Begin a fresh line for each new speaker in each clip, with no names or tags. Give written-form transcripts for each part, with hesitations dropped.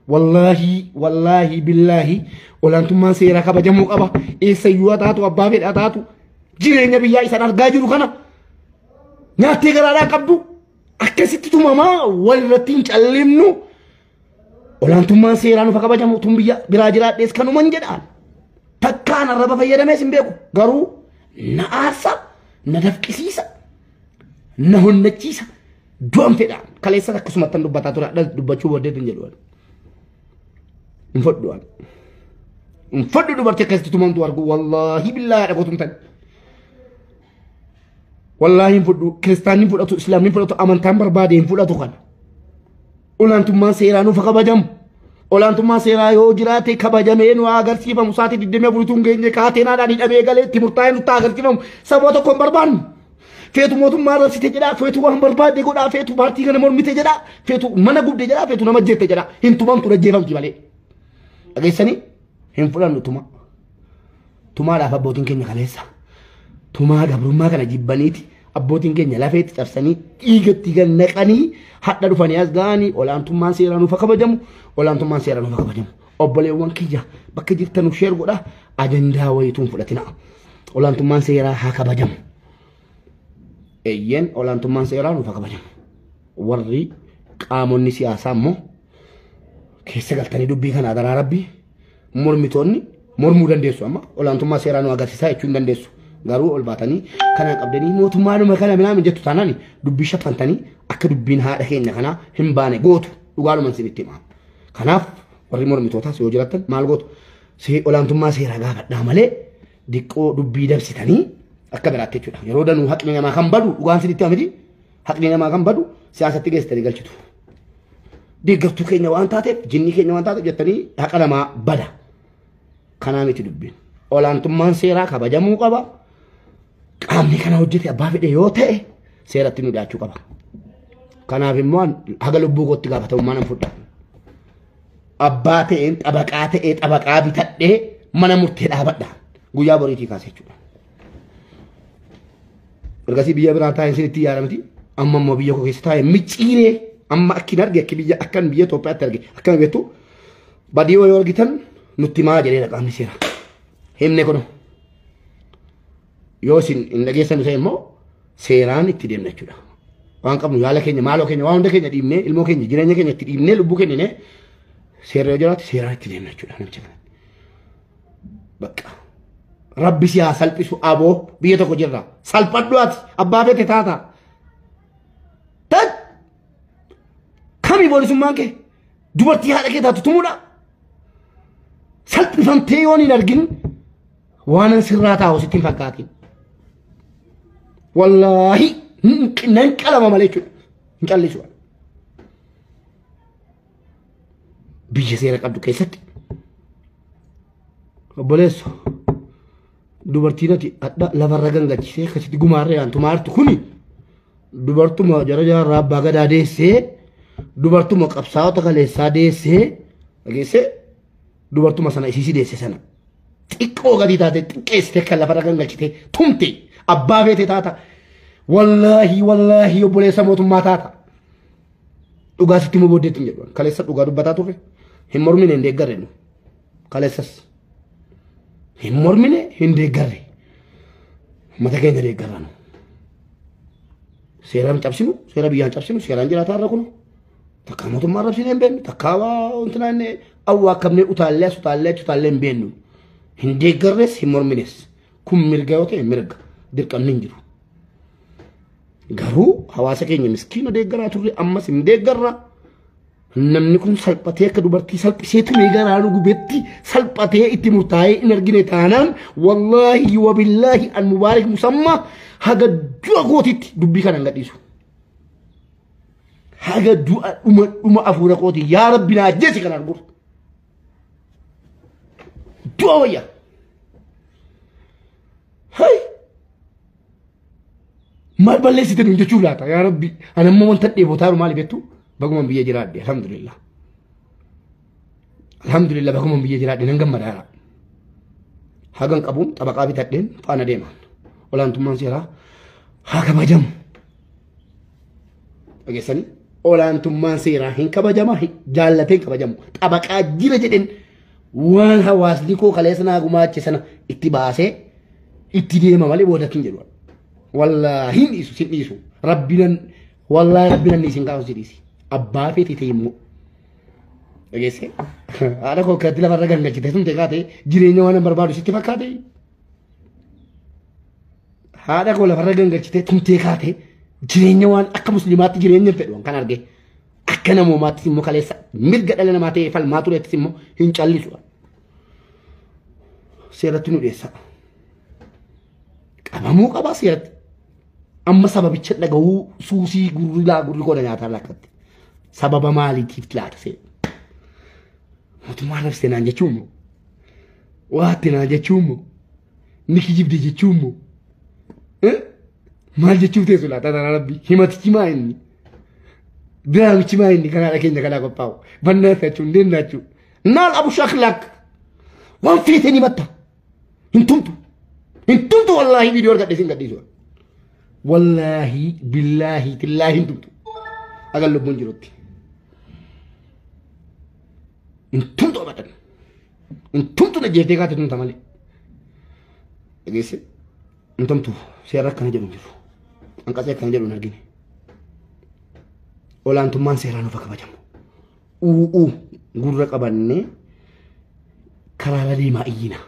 والله بالله ولا أنتم ما سيرا كبا جمو كبا إيه سيوا تاتو أبابي تاتو جيرين بيا إسان الجاجرو كنا ناتي كرارا كبدو أكسيت ماما والرتين تعلمنو ولا أنتم ما سيرا نفا كبا جمو تم بيا براجرات ديس كانوا منجدان تكان الربا فيدا ميسن بيكو غرو نعاسا ندفكسيسا نهون نتشيسا دوام فيدا كاليسا كسمتان دبتا تورا دبچو ودي تنجلوان انفدوان انفدو دبرتي كاستي تمام دوارغو والله بالله ربوتم تن والله انفدو كريستيان فدو اسلام فدو امانتان بربادي فدو كان اولانتم ما سيرانو فكبجم اولانتم ما سيرا يو جراتي كبجمين واغر سيفا مساتي ددمي بولتون غيني كاتينا داني دبي غالي تيمورتاين تاغر تيمم سبوتو كوم بربان فيتو موتو مارا سيتي جدا فيتو وهم بربادي غودا فيتو بارتي غن مول ميتي جدا فيتو منا غودي جدا فيتو نما جيتي جدا انتو بام تو جيفام جيبالي اغيسني هم فلان تما لا فبوتين كني خليسا تما غبرما كان جيبانيتي ابوتين كني لافيت تفسني ايغتي غن نقني حدا دفاني ازغاني ولا انتم ما سيرانو فكبجم ولا انتم ما سيرانو فكبجم اوبلي وانكيجا بكجي تنو شير غدا اجندا ويتون فلتنا ولا انتم ما سيرا هكبجم ايين ولا انتم ما سيرانو فكبجم وري قاموني سياسامو كيسغلتني دبي كان ادرا ربي مرميتوني مرمو دندسو اما ولا انتم ما سيرانو اغاسيسا يچون دندسو غارو الباتاني كان قبدني موت مالو مكانا بلا من جتو تاناني دبي شفنتني اك دبين ها دخين كنا همباني غوتو دوغالو من سينتيما كناف وري مرميتوتا سيو جراتن مال غوتو سي ولا انتم ما سيرا غادا مالي ديكو دبي دبسيتاني اك براتي چودا يرودنو حقني ما كان بدو دوغان سيتي امدي حقني ما كان بدو سياسه تيغستري غلچتو ديغفتو كينيا وانتاتي جيني كينيا وانتاتي جتني حقلما بدا كناميتي دبين ولا انتم ما سيرا كبجمو قبا قامني كان وجهتي ابا فدي يو تاي سيرتي نو داچو قبا كناف مون هغلو بوغوت غافتو ما نفوت اباتي ان طبقاتي اي طبقا بيتدي من مرتي دابدا غيا بوريتي كاسچو ورغسي بيا براتا سيتي يارمتي اما مو بيا كو كيستا ميچيري اما اكينار گي بيا اكن بيا توپا ترگي اكن بيتو بديو يورغيتن نتيما جري رقام سيرا همنه كنو يوسين إن لجيسن سيمو سيران تدين نشودا وان قبل يالا كيني مالو كيني وان دكيني ديمني المو كيني جيراني كيني تديمني لبو كيني نه سير رجالات سيران تدين نشودا نمشي بقى ربي سيا سلبسو أبو بيتو كجرا سلبدوات أبابة تتاتا تد كم يقول سمانك دوبرتي هذا كده تطمونا سلبسان تيوني نرجين وانا سراتا وستين فكاتين والله ننكلم مالك نكلي شو بيجي سيرك عبدو كيست بوليسو دوبرتيناتي أدا لفرغان غاتي سي خسيتي غماري انتو مارتو كوني دوبرتو ما جرجا رابا غدا دي سي دوبرتو ما قبساو تكالي سادي سي اگيسي دوبرتو ما سنا سيسي دي سي سنا تيكو غادي تاتي تيكيستي كلا فرغان غاتي تومتي أبابة تاتا والله يبوليسا موت ما تاتا ugas timu bode tinjadwan kalesat uga dubata tufe himormine inde garre no kalesas himormine inde garre mata kay ndere garano seram chapsinu sera biyan chapsinu seran jira tarakuno takamoto marabsine ben takawa untane awwa kamne utalle benu inde garre himormines kum mirgayote mirga dirqam ninjiru garu hawasa keenya miskino de gara turri amma sim de gara namni kun salpate ka dubarti salpisetu me gara lu gubetti salpate itti murtaye energine tanan wallahi wa billahi al mubarak musamma haga duagotit dubbi kana ngadisu haga duma afura qoti ya rabbi na jesi kana gur duaya hay ما بلسيت من جشولاتا يا ربي أنا ما منتدي بوتارو مالي بيتو بقوم بيجي جرادي الحمد لله بقوم بيجي جرادي نعم مرارا هاغن كابون تبقى بيتدين فانا ديما ولا أنتم من سيرا هاغ بجم أجسني olaantummaan seeraa hin kabajama jaallatee hin kabajamu xabaqaa jira jedhen waan hawaasni koo kaleessa naa gumaache sana itti baasee itti deema malee boodatti hin jedhu wallaahi hin dhiisu sin dhiisu rabbinan wallaahi rabbinan dhiisin kaasu si dhiisi abbaa feeti ta'e immoo dhageesse haadha koo akkatti lafarra gangalchite sun ta'e kaate jireenya waan barbaadu sitti fakkaate haadha koo lafarra gangalchite sun ta'e kaate jireenya waan akka musliimaatti jireenya fedhu kan arge akka namoomaatti immoo kaleessa mirga dhala namaa ta'e falmaa tureettis immoo hin callisu seeratti nu dhiyeessa qabamuu qaba seeratti amma sababicha dhagahuu suusii gurri koo nyaataa lakkatti sababa maaliitiif laata seera mootummaa labsee naan jechuun moo waatti naan jechuun moo ni kijibde jechuun moo maal jechuuf teessu laata dhala rabbi himatichi maa inni diraamichi maa inni kanaadha keenya kanaa qophaa'u bannaatachuun deemnaachuun naal abu shaklak waan feetee ni matta hin tumtu wallaahi viidiyoo argadhe sin gadhiisu wallaahi billaahi tillaahi hin tumtu agan lubbuun jirutti hin tumtu abadan hin tumtu na jeeftee kaate tumta malee dhageesse hin tumtu seera akkana jedhu jiru hanqasee akkana jedhu hin argine olaantummaan seeraa nuuf kabajamu gurra qabannee karaara deemaa iyyina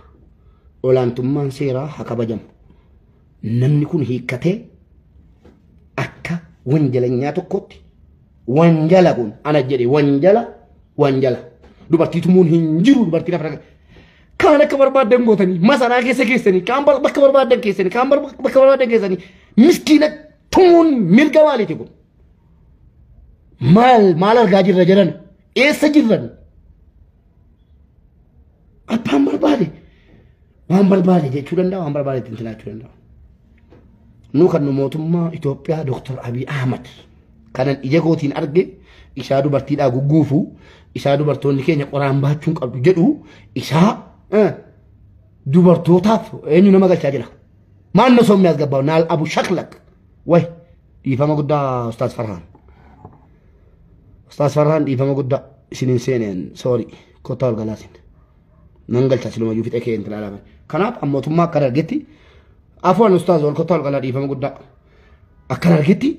olaantummaan seeraa haa kabajamu namni kun hiikkatee akka wanjalanyaa tokkotti wanjala kun ana jedhe wanjala dubartii tumuun hin jiru dubartii lafa kaan akka barbaadan gootanii masaraa keessa keessanii kaan bakka barbaadan keessanii kaan bakka barbaadan keessanii miskiina tumuun mirga maaliiti kun maal argaa jirra jedhan eessa jirran abbaan barbaade waan barbaade jechuu danda'a waan barbaade ittiin tilaachuu danda'a nu kan nu mootummaa Itoophiyaa Dr. Abiy Ahmad kanan ija gootiin arge isaa dubartiidhaa gugguufu isaa dubartoonni keenya qoraan baachuun qabdu jedhu isaa dubartootaaf eenyu nama galchaa jira maanno somni as gabbaa'u naal abu shaklak way dhiifama guddaa Ustaaz Farhaan dhiifama guddaa isiniin seeneen sorry kottaa ol galaasin nan galcha silumayyuu fixee kee inti laalaman kanaaf ammootummaa akka argetti afwan Ustaaz ol kottaa ol galaa dhiifama guddaa akka argetti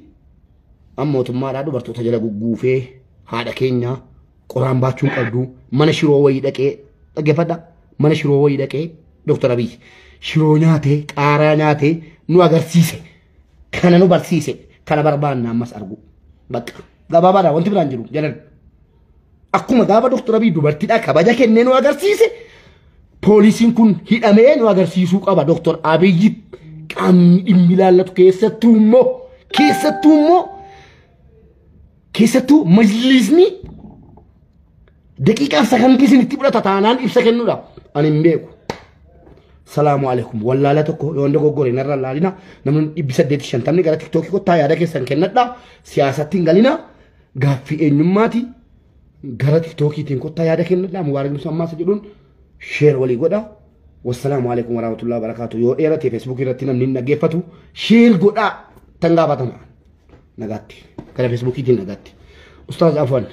ammootummaadhaa dubartoota jala gugguufee haadha keenya qoraan baachuun qabdu mana shiroo wayii dhaqee dhaggeeffadha mana shiroo wayii dhaqee Dr. Abiy shiroo nyaatee qaaraa nyaatee nu agarsiise kana nu barsiise kana barbaanna ammas argu bakka gabaabaadha wanti biraan jiru jedhan akkuma gaafa Dr. Abiy dubartiidhaa kabaja kennee nu agarsiise poolisiin kun hidhamee nu agarsiisuu qaba Dr. Abiy qaamni dhimmi ilaallatu keessattuu majlisni daqiiqaaf sakandii isinitti fudhata taanaan ibsa kennuudha ani hin beeku salaamu alaikum wallaala tokko yoo dogoggore narra laalina namni 850 gara tiktookii kottaa yaada keessan kennadha siyaasatti hin galina gaaffii eenyummaati gara tiktookiitiin kottaa yaada kennadha mubaarak nusa ammaas jedhuun sheer walii godha wassalaamu alaikum warahmatullahi wabarakatuh yoo dheerate feesbuuk irratti namni dhaggeeffatu sheer godha tan gaafatama nagaatti gara feesbuukiitiin nagaatti ustaaz afwan